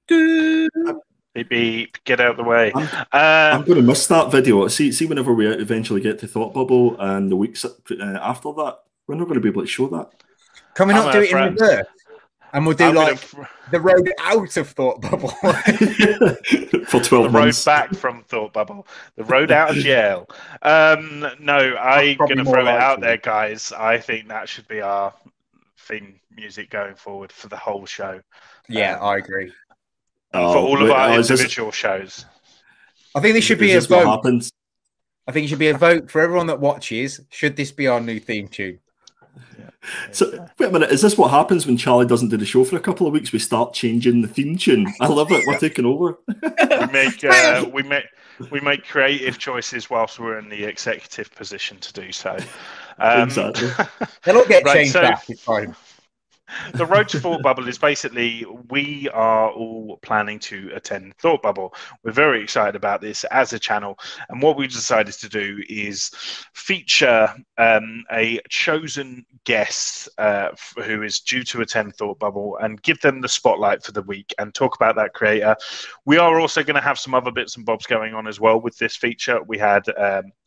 Beep, beep, get out of the way. I'm going to miss that video. See, whenever we eventually get to Thought Bubble and the weeks after that, we're not going to be able to show that. Can we not do it in reverse? And we'll do the road out of Thought Bubble for 12 months. The road back from Thought Bubble, the road out of jail. No, I'm going to throw it out there, guys. I think that should be our theme music going forward for the whole show. Yeah, I agree. And for all of our individual shows. I think this should be a vote. I think it should be a vote for everyone that watches. Should this be our new theme tune? Yeah. So wait a minute, is this what happens when Charlie doesn't do the show for a couple of weeks? We start changing the theme tune. I love it. We're taking over. we make creative choices whilst we're in the executive position to do so. Exactly. They'll all get changed back. It's fine. The road to Thought Bubble is basically, we are all planning to attend Thought Bubble. We're very excited about this as a channel, and what we decided to do is feature a chosen guest who is due to attend Thought Bubble and give them the spotlight for the week and talk about that creator. We are also going to have some other bits and bobs going on as well with this feature. We had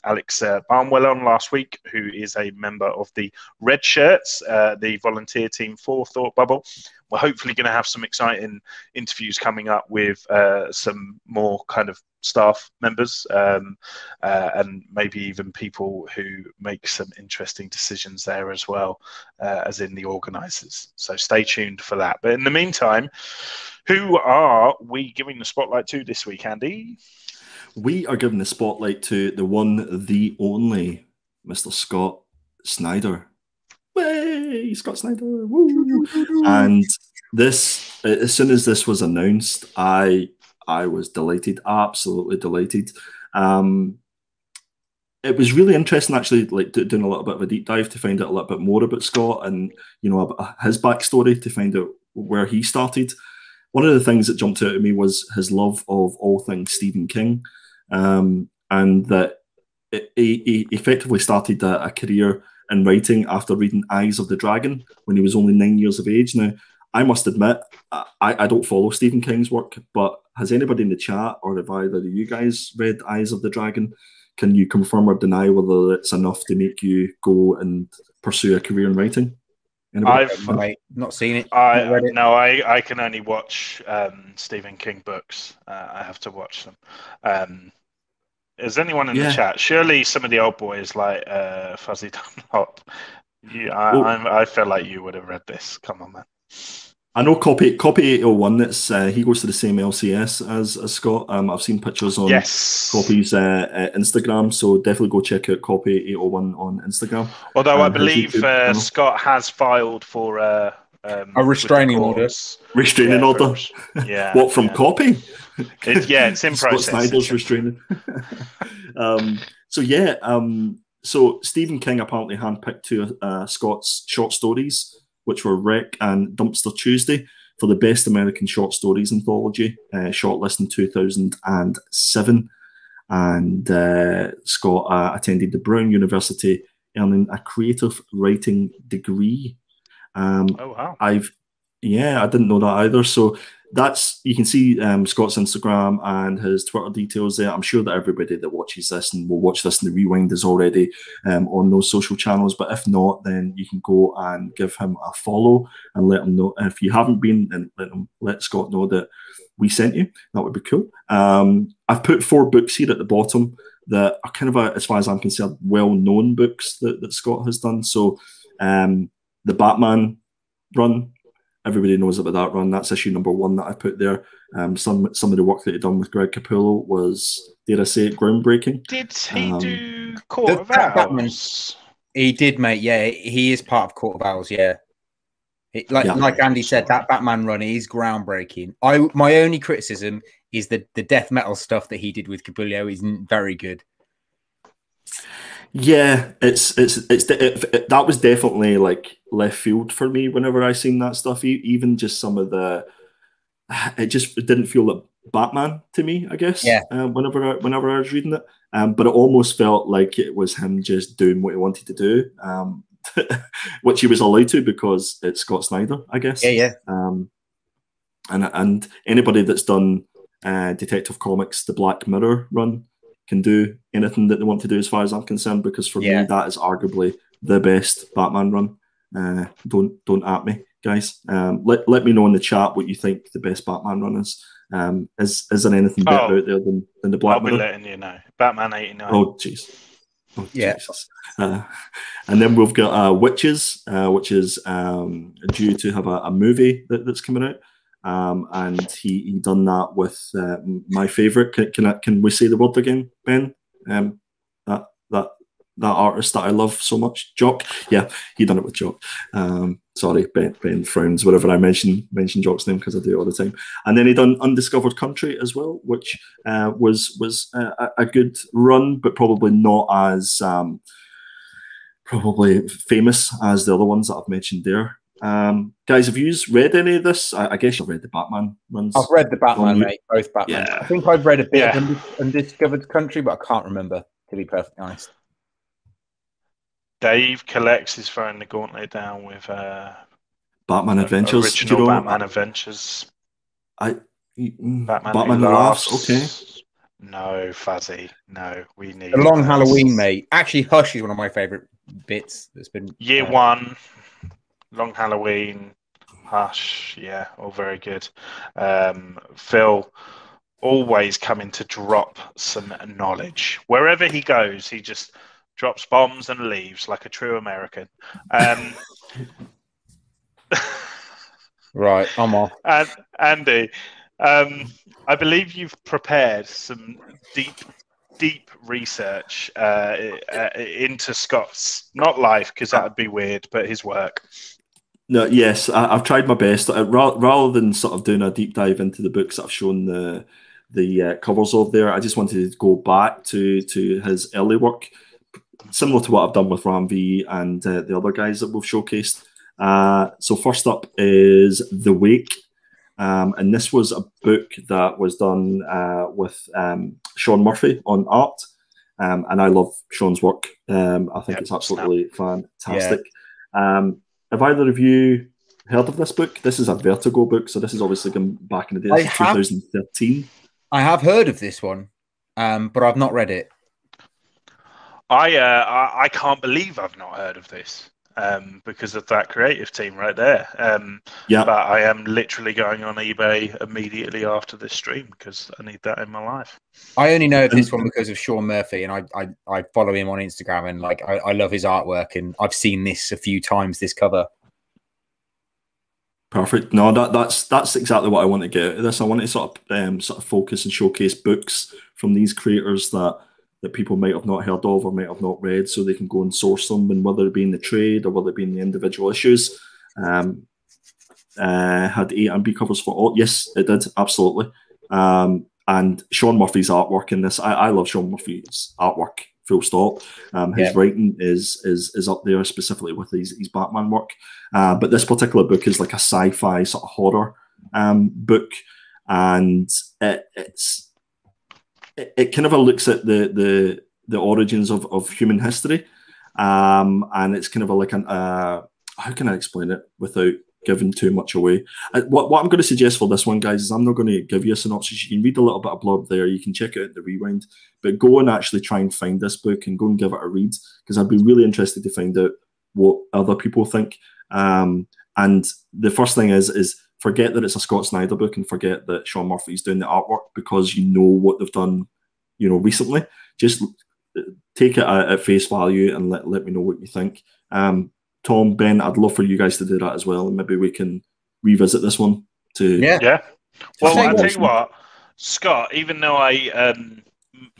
Alex Barnwell on last week, who is a member of the Red Shirts, the volunteer team for Thought Bubble. We're hopefully going to have some exciting interviews coming up with some more kind of staff members and maybe even people who make some interesting decisions there as well, as in the organisers. So stay tuned for that. But in the meantime, who are we giving the spotlight to this week, Andy? We are giving the spotlight to the one, the only, Mr. Scott Snyder. Way, Scott Snyder. Woo. And this, as soon as this was announced, I was delighted, absolutely delighted. It was really interesting, actually, like doing a little bit of a deep dive to find out a little bit more about Scott and, you know, about his backstory, to find out where he started. One of the things that jumped out at me was his love of all things Stephen King, and that he effectively started a career in writing after reading Eyes of the Dragon when he was only 9 years of age. Now, I must admit, I don't follow Stephen King's work, but has anybody in the chat, or have either of you guys read Eyes of the Dragon? Can you confirm or deny whether it's enough to make you go and pursue a career in writing? I've not seen it. I can only watch Stephen King books. I have to watch them. Is anyone in the chat? Surely some of the old boys like Fuzzy Dunlop. I feel like you would have read this. Come on, man. I know Copy 801. That's he goes to the same LCS as Scott. I've seen pictures on Copy's Instagram, so definitely go check out Copy 801 on Instagram. Although I believe Scott has filed for a restraining order. Restraining order. Yeah. What, from Copy? It's in process. Scott Snyder's restraining. So Stephen King apparently handpicked two Scott's short stories, which were Wreck and Dumpster Tuesday, for the Best American Short Stories Anthology, shortlist in 2007. And Scott attended the Brown University, earning a creative writing degree. Oh, wow. I didn't know that either. So that's, you can see Scott's Instagram and his Twitter details there. I'm sure that everybody that watches this and will watch this in the rewind is already on those social channels. But if not, then you can go and give him a follow and let him know. And if you haven't been, then let Scott know that we sent you. That would be cool. I've put 4 books here at the bottom that are kind of, as far as I'm concerned, well-known books that Scott has done. So the Batman run, everybody knows about that run. That's issue number 1 that I put there. Some of the work that he'd done with Greg Capullo was, dare I say it, groundbreaking. Did he do Court of Owls? He did, mate. Yeah, he is part of Court of Owls. Yeah, like Andy said, that Batman run is groundbreaking. My only criticism is that the death metal stuff that he did with Capullo isn't very good. Yeah, that was definitely like left field for me whenever I seen that stuff. Even just some of the, it didn't feel like Batman to me, I guess. Yeah. Whenever I was reading it, but it almost felt like it was him just doing what he wanted to do, which he was allowed to because it's Scott Snyder, I guess. Yeah, yeah. And anybody that's done Detective Comics, the Black Mirror run, can do anything that they want to do as far as I'm concerned, because for me, that is arguably the best Batman run. Don't at me, guys. Let me know in the chat what you think the best Batman run is. Is there anything better out there than the Black Mirror? I'll be letting you know. Batman 89. Oh, jeez. Oh, Jesus. And then we've got Witches, which is due to have a movie that's coming out. And he done that with my favourite. Can we say the word again, Ben? That artist that I love so much, Jock. Yeah, he done it with Jock. Sorry, Ben frowns whenever I mention Jock's name because I do it all the time. And then he done Undiscovered Country as well, which was a good run, but probably not as probably famous as the other ones that I've mentioned there. Guys, have you read any of this? I guess you've read the Batman runs. I've read the Batman, mate. Both Batman. Yeah. I think I've read a bit of Undiscovered Country, but I can't remember, to be perfectly honest. Dave collects is throwing the gauntlet down with Batman Adventures. Original Batman Adventures. Batman Laughs. Okay. No, Fuzzy. No, we need The Long Halloween, mate. Actually, Hush is one of my favourite bits. That's been Year One, Long Halloween, Hush. Yeah, all very good. Phil always coming to drop some knowledge wherever he goes. He just drops bombs and leaves like a true American. Right, I'm off. And Andy, I believe you've prepared some deep research into Scott's, not life, because that would be weird, but his work. No, yes, I've tried my best. Rather than sort of doing a deep dive into the books that I've shown the covers of there, I just wanted to go back to his early work, similar to what I've done with Ram V and the other guys that we've showcased. So first up is The Wake. And this was a book that was done with Sean Murphy on art. And I love Sean's work. I think it's absolutely fantastic. Yeah. Have either of you heard of this book? This is a Vertigo book, so this is obviously going back in the day. 2013. I have heard of this one, but I've not read it. I can't believe I've not heard of this. Because of that creative team right there. But I am literally going on eBay immediately after this stream because I need that in my life. I only know this one because of Sean Murphy, and I follow him on Instagram, and like I love his artwork, and I've seen this a few times, this cover. Perfect. No, that's exactly what I want to get out of this. I want to sort of focus and showcase books from these creators that people might have not heard of or might have not read, so they can go and source them, and whether it be in the trade or whether it be in the individual issues. Had A and B covers for all. Yes, it did, absolutely. And Sean Murphy's artwork in this, I love Sean Murphy's artwork, full stop. His writing is up there, specifically with his Batman work. But this particular book is like a sci-fi sort of horror book, and it kind of looks at the origins of human history, and it's kind of like how can I explain it without giving too much away? What I'm going to suggest for this one, guys, is I'm not going to give you a synopsis. You can read a little bit of blurb there. You can check it out in the rewind, but go and actually try and find this book and go and give it a read, because I'd be really interested to find out what other people think. And the first thing is forget that it's a Scott Snyder book and forget that Sean Murphy's doing the artwork, because you know what they've done, recently. Just take it at face value and let me know what you think. Tom, Ben, I'd love for you guys to do that as well, and maybe we can revisit this one too. Yeah. Well, I'll tell you what, Scott, even though I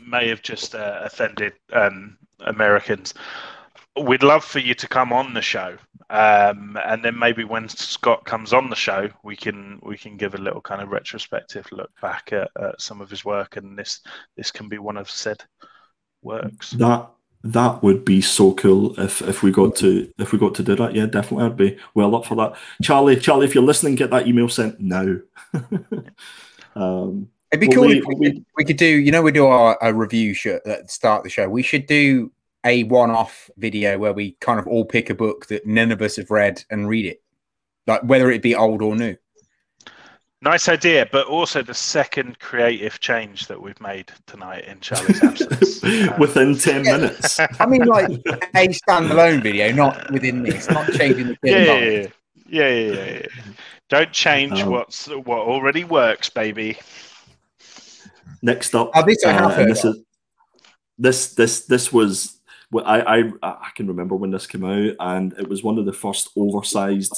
may have just offended Americans, we'd love for you to come on the show, and then maybe when Scott comes on the show, we can give a little kind of retrospective look back at some of his work, and this can be one of said works. That would be so cool if we got to do that. Yeah, definitely, I'd be well up for that. Charlie, if you're listening, get that email sent now. It'd be cool if we could do. We do our review show at the start of the show. We should do a one-off video where we kind of all pick a book that none of us have read and read it, like whether it be old or new. Nice idea, but also the second creative change that we've made tonight in Charlie's absence. Within 10 minutes. I mean, like a standalone video, not within this, not changing the kid. Yeah. Don't change what already works, baby. Next up, this I have heard of. This was what I can remember when this came out, and it was one of the first oversized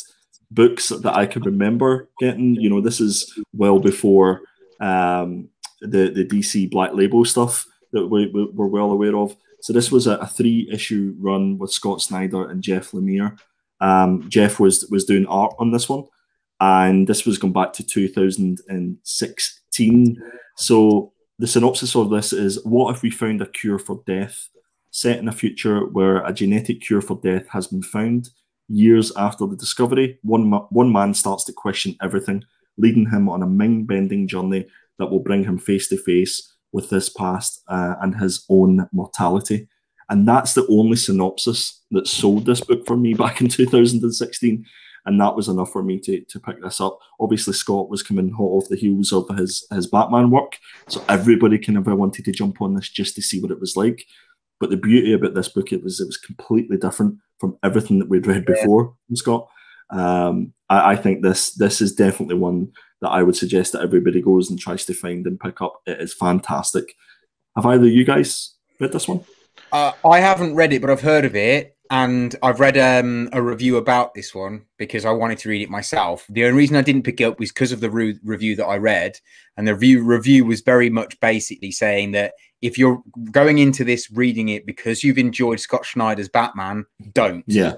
books that I could remember getting. You know, this is well before the DC Black Label stuff that we're well aware of. So this was a 3-issue run with Scott Snyder and Jeff Lemire. Jeff was doing art on this one, and this was going back to 2016. So the synopsis of this is: what if we found a cure for death, set in a future where a genetic cure for death has been found? Years after the discovery, one man starts to question everything, leading him on a mind-bending journey that will bring him face to face with this past and his own mortality. And that's the only synopsis that sold this book for me back in 2016. And that was enough for me to pick this up. Obviously, Scott was coming hot off the heels of his Batman work, so everybody kind of wanted to jump on this just to see what it was like. But the beauty about this book, it was completely different from everything that we'd read before from Scott. I think this is definitely one that I would suggest that everybody goes and tries to find and pick up. It is fantastic. Have either of you guys read this one? I haven't read it, but I've heard of it. And I've read a review about this one because I wanted to read it myself. The only reason I didn't pick it up was because of the review that I read. And the review was very much basically saying that if you're going into this reading it because you've enjoyed Scott Snyder's Batman, don't. Yeah.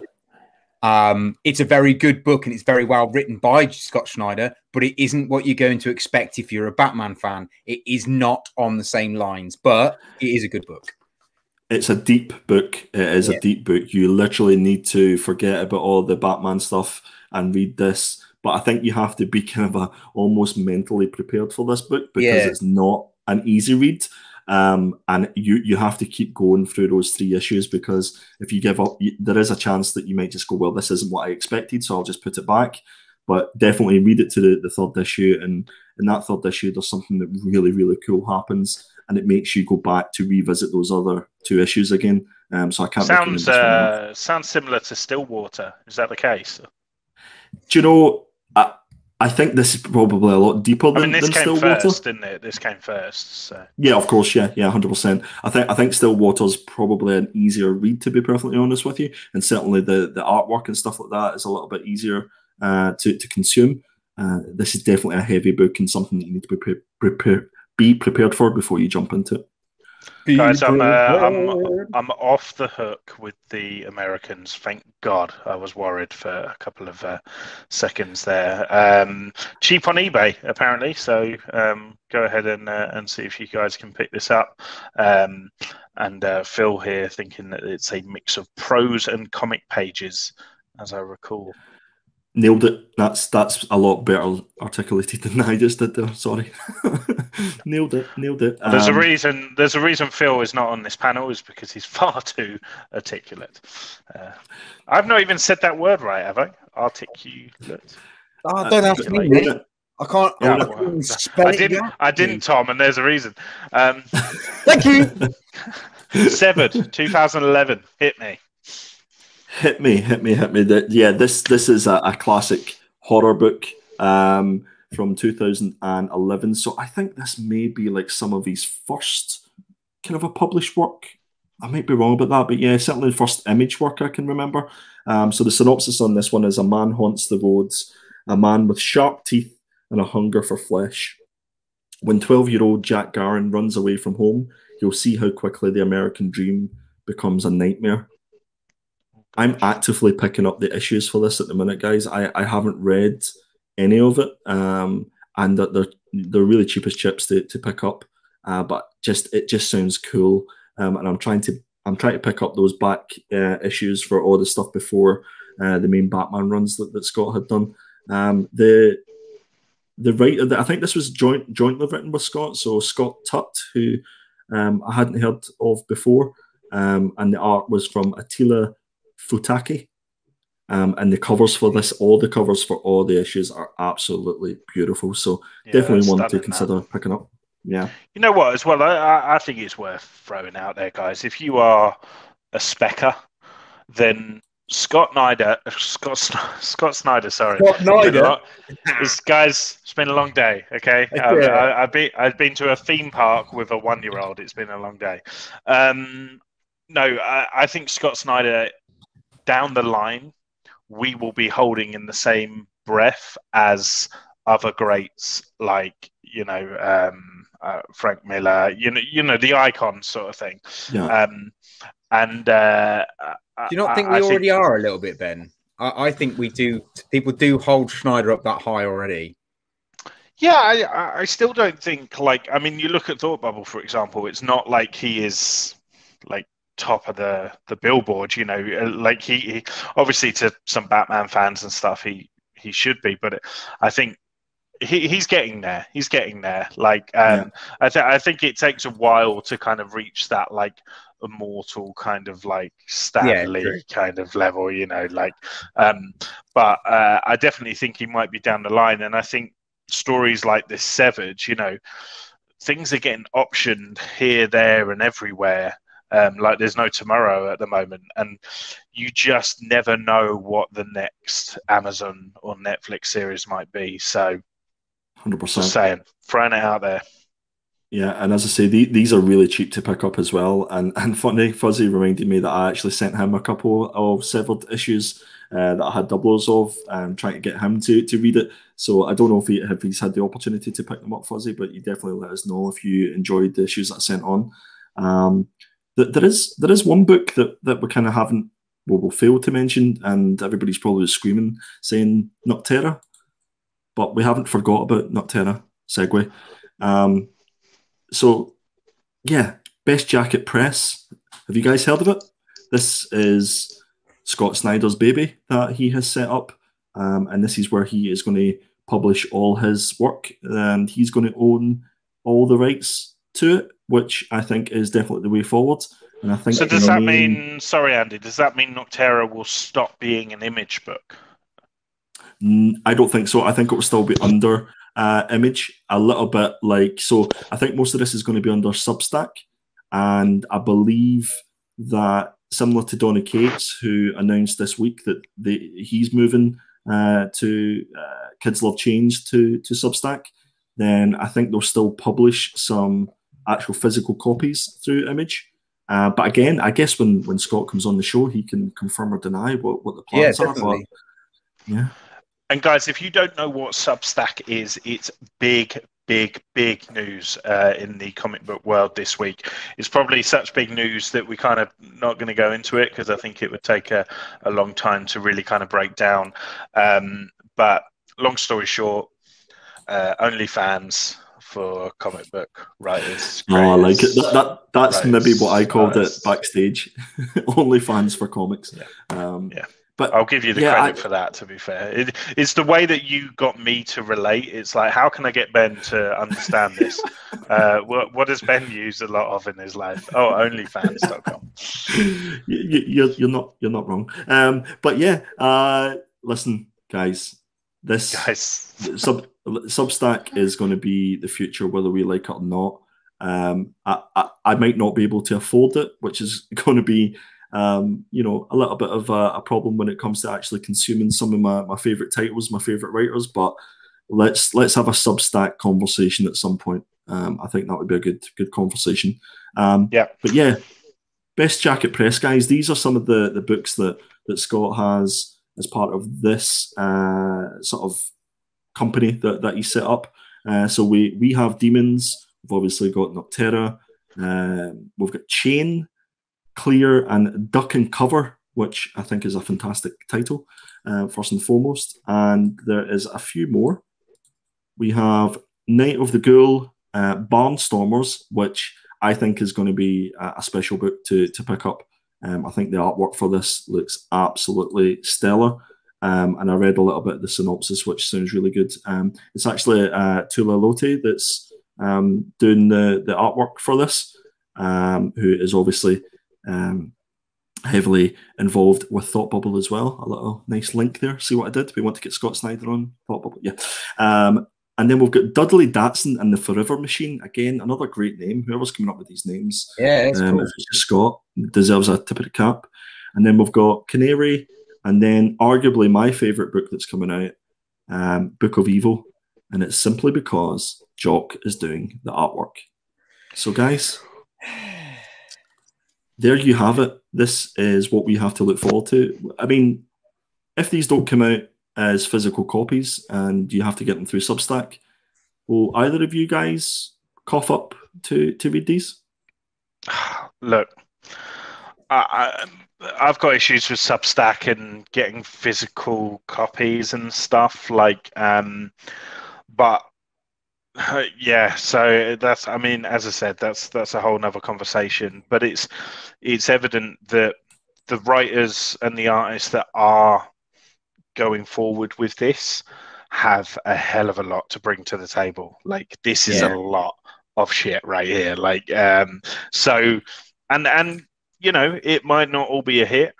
It's a very good book and it's very well written by Scott Snyder, but it isn't what you're going to expect if you're a Batman fan. It is not on the same lines, but it is a good book. It's a deep book. It is a deep book. You literally need to forget about all the Batman stuff and read this. But I think you have to be kind of almost mentally prepared for this book because it's not an easy read. And you have to keep going through those 3 issues, because if you give up, there is a chance that you might just go, well, this isn't what I expected, so I'll just put it back. But definitely read it to the 3rd issue. And in that 3rd issue, there's something that really, really cool happens. And it makes you go back to revisit those other 2 issues again. So I can't. Sounds similar to Stillwater. Is that the case? Do you know? I think this is probably a lot deeper than this came Stillwater. First, didn't it? This came first. So. Yeah, of course. Yeah, 100%. I think Stillwater's probably an easier read, to be perfectly honest with you, and certainly the artwork and stuff like that is a little bit easier to consume. This is definitely a heavy book and something that you need to be prepared for before you jump into it. Guys, I'm off the hook with the Americans. Thank God. I was worried for a couple of seconds there. Cheap on eBay, apparently. So go ahead and see if you guys can pick this up. And Phil here thinking that it's a mix of prose and comic pages, as I recall. Nailed it. That's a lot better articulated than I just did there. Sorry. Nailed it. There's a reason Phil is not on this panel, is because he's far too articulate. I've not even said that word right, have I? Articulate. I don't have to mean it. I can't. I didn't, Tom, and there's a reason. Thank you. Severed, 2011. Hit me. Hit me. This is a classic horror book from 2011. So I think this may be like some of his first kind of a published work. I might be wrong about that, but yeah, certainly the first Image work I can remember. So the synopsis on this one is: a man haunts the roads, a man with sharp teeth and a hunger for flesh. When 12-year-old Jack Garren runs away from home, you'll see how quickly the American dream becomes a nightmare. I'm actively picking up the issues for this at the minute, guys. I haven't read any of it, and they're really cheap as chips to pick up. But it just sounds cool, and I'm trying to pick up those back issues for all the stuff before the main Batman runs that Scott had done. The writer, I think this was jointly written with Scott, so Scott Tutt, who I hadn't heard of before, and the art was from Attila Futaki. And the covers for this, all the covers for all the issues are absolutely beautiful. So definitely one to consider picking up. Yeah. You know what, as well, I think it's worth throwing out there, guys. If you are a specker, then Scott Snyder, sorry. Scott Snyder. Guys, it's been a long day, okay? I've been to a theme park with a 1-year-old. It's been a long day. No, I think Scott Snyder, down the line, we will be holding in the same breath as other greats like, Frank Miller, the icon sort of thing. Yeah. Do you not think we already are a little bit, Ben? I think we do. People do hold Schneider up that high already. Yeah, I still don't think, you look at Thought Bubble, for example, it's not like he is like top of the billboard, like he obviously, to some Batman fans and stuff, he should be, but I think he's getting there. He's getting there. I think it takes a while to kind of reach that immortal kind of Stan Lee kind of level, but I definitely think he might be down the line. And I think stories like this Savage, things are getting optioned here, there, and everywhere. Like there's no tomorrow at the moment, and you just never know what the next Amazon or Netflix series might be. So 100%. Just saying, throwing it out there. Yeah, and as I say, these are really cheap to pick up as well. And funny, Fuzzy reminded me that I actually sent him a couple of severed issues that I had doublers of, trying to get him to read it. So I don't know if he's had the opportunity to pick them up, Fuzzy, but you definitely let us know if you enjoyed the issues that I sent on. There is one book that we kind of haven't, we'll fail to mention, and everybody's probably screaming, saying Nocterra, but we haven't forgot about Nocterra. Segue. So, yeah, Best Jacket Press. Have you guys heard of it? This is Scott Snyder's baby that he has set up, and this is where he is going to publish all his work, and he's going to own all the rights to it, which I think is definitely the way forward. And I think so. Does that mean? Sorry, Andy. Does that mean Nocterra will stop being an Image book? I don't think so. I think it will still be under Image, a little bit so. I think most of this is going to be under Substack, and I believe that similar to Donny Cates, who announced this week that he's moving to Kids Love Change to Substack, then I think they'll still publish some actual physical copies through Image. But again, I guess when Scott comes on the show, he can confirm or deny what the plans are. But, yeah. And guys, if you don't know what Substack is, it's big news in the comic book world this week. It's probably such big news that we kind of not going to go into it because I think it would take a long time to really kind of break down. But long story short, OnlyFans for comic book writers. Oh, I like it. That's writers, maybe what I called it backstage. OnlyFans for comics. Yeah. But I'll give you the credit for that, to be fair. It's the way that you got me to relate. It's like, how can I get Ben to understand this? What does Ben use a lot of in his life? Oh, onlyfans.com. You're not wrong. But yeah, listen, guys. Substack is going to be the future, whether we like it or not. I might not be able to afford it, which is going to be a little bit of a problem when it comes to actually consuming some of my favorite titles, my favorite writers. But let's have a Substack conversation at some point. I think that would be a good conversation. But yeah, Best Jacket Press, guys. These are some of the books that Scott has as part of this sort of company that he set up. So we have Demons. We've obviously got Nocterra. We've got Chain, Clear, and Duck and Cover, which I think is a fantastic title, first and foremost. And there is a few more. We have Night of the Ghoul, Barnstormers, which I think is going to be a special book to pick up. I think the artwork for this looks absolutely stellar. And I read a little bit of the synopsis, which sounds really good. It's actually Tula Lote that's doing the artwork for this, who is obviously heavily involved with Thought Bubble as well. A little nice link there. See what I did? We want to get Scott Snyder on Thought Bubble. Yeah. And then we've got Dudley Datson and the Forever Machine. Again, another great name. Whoever's coming up with these names. Yeah, it's cool. If it's just Scott, deserves a tip of the cap. And then we've got Canary, and then arguably my favourite book that's coming out, Book of Evil. And it's simply because Jock is doing the artwork. So, guys, there you have it. This is what we have to look forward to. I mean, if these don't come out as physical copies and you have to get them through Substack, will either of you guys cough up to read these? Look, I've got issues with Substack and getting physical copies and stuff like, but yeah, so that's, I mean, as I said, that's a whole nother conversation, but it's evident that the writers and the artists that are going forward with this have a hell of a lot to bring to the table. Like, this is a lot of shit right here. Like, so, and you know, it might not all be a hit,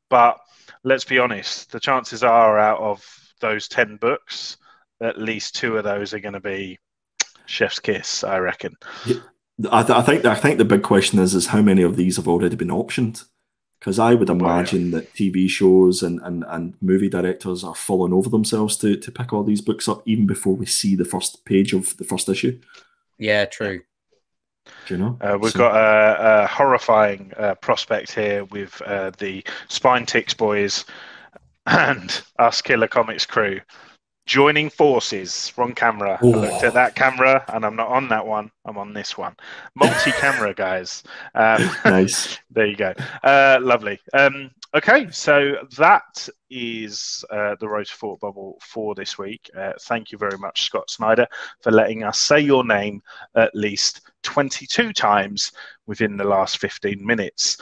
but let's be honest, the chances are out of those 10 books, at least 2 of those are going to be chef's kiss, I reckon. Yeah. I think the big question is how many of these have already been optioned? Because I would imagine that TV shows and movie directors are falling over themselves to pick all these books up even before we see the first page of the first issue. Yeah, true. Do you know? We've got a horrifying prospect here with the Spine Ticks boys and us Killer Comics crew joining forces. Wrong camera. I looked at that camera and I'm not on that one. I'm on this one. Multi-camera, guys. Nice. There you go. Lovely. Okay, so that is the Road to Thought Bubble for this week. Thank you very much, Scott Snyder, for letting us say your name at least 22 times within the last 15 minutes.